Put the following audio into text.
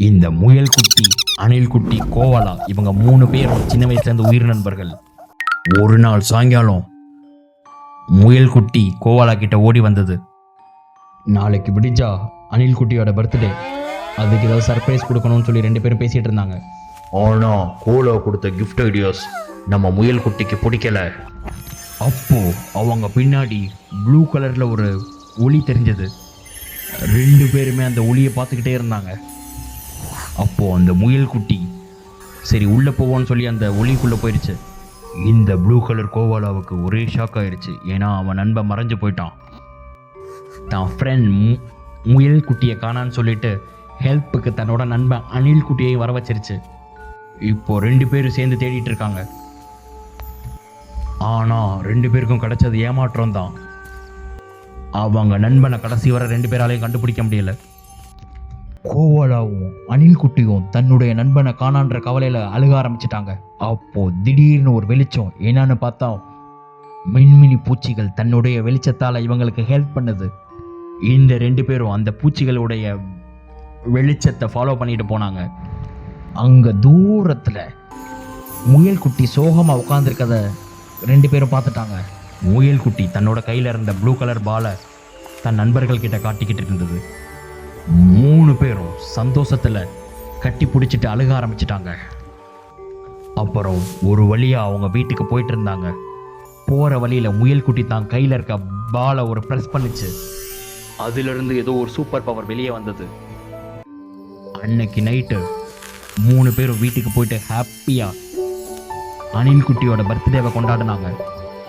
இந்த முயல் குட்டி, அணில் குட்டி, கோவாலா இவங்க 3 பேரும் சின்ன வயசுலேருந்து உயிர் நண்பர்கள். ஒரு நாள் சாயங்காலம் முயல் குட்டி கோவாலா கிட்ட ஓடி வந்தது. நாளைக்கு விடிஞ்சா அணில் குட்டியோட பர்த்டே, அதுக்கு ஏதாவது சர்ப்ரைஸ் கொடுக்கணும்னு சொல்லி 2 பேரும் பேசிகிட்டு இருந்தாங்க. ஆனால் கோலா கொடுத்த கிஃப்ட் ஐடியாஸ் நம்ம முயல் குட்டிக்கு பிடிக்கல. அப்போ அவங்க பின்னாடி ப்ளூ கலரில் ஒரு ஒளி தெரிஞ்சது. 2 பேருமே அந்த ஒளியை பார்த்துக்கிட்டே இருந்தாங்க. அப்போ அந்த முயல் குட்டி சரி உள்ளே போவோன்னு சொல்லி அந்த ஒளிக்குள்ளே போயிடுச்சு. இந்த ப்ளூ கலர் கோவாலாவுக்கு ஒரே ஷாக் ஆயிடுச்சு. ஏன்னா அவன் நண்பன் மறைஞ்சு போயிட்டான். தான் ஃப்ரெண்ட் முயல் குட்டியை காணான்னு சொல்லிட்டு ஹெல்ப்புக்கு தன்னோட நண்பன் அணில் குட்டியை வர வச்சிருச்சு. இப்போ 2 பேரும் சேர்ந்து தேடிட்டு இருக்காங்க. ஆனால் 2 பேருக்கும் கிடைச்சது ஏமாற்றம் தான். அவங்க நண்பனை கடைசி வரை 2 பேராலையும் கண்டுபிடிக்க முடியல. கோவாலாவும் அணில் குட்டியும் தன்னுடைய நண்பனை காணான்ற கவலையில் அழுக ஆரம்பிச்சிட்டாங்க. அப்போ திடீர்னு ஒரு வெளிச்சம். என்னன்னு பார்த்தா மின்மினி பூச்சிகள் தன்னுடைய வெளிச்சத்தால் இவங்களுக்கு ஹெல்ப் பண்ணுது. இந்த 2 பேரும் அந்த பூச்சிகளுடைய வெளிச்சத்தை ஃபாலோ பண்ணிட்டு போனாங்க. அங்கே தூரத்தில் முயல் குட்டி சோகமாக உட்காந்துருக்கத 2 பேரும் பார்த்துட்டாங்க. முயல் குட்டி தன்னோட கையில் இருந்த ப்ளூ கலர் பாலை தன் நண்பர்கள் கிட்ட காட்டிக்கிட்டு இருந்தது. 3 பேரும் சந்தோஷத்தில் கட்டி பிடிச்சிட்டு அழுக ஆரம்பிச்சிட்டாங்க. அப்புறம் ஒரு வழியாக அவங்க வீட்டுக்கு போயிட்டு இருந்தாங்க. போகிற வழியில் முயல் குட்டி தான் கையில் இருக்க பாலை ஒரு ப்ரெஸ் பண்ணிச்சு. அதிலிருந்து ஏதோ ஒரு சூப்பர் பவர் வெளியே வந்தது. அன்னைக்கு நைட்டு 3 பேரும் வீட்டுக்கு போயிட்டு ஹாப்பியாக அணில் குட்டியோட பர்த்டேவை கொண்டாடினாங்க.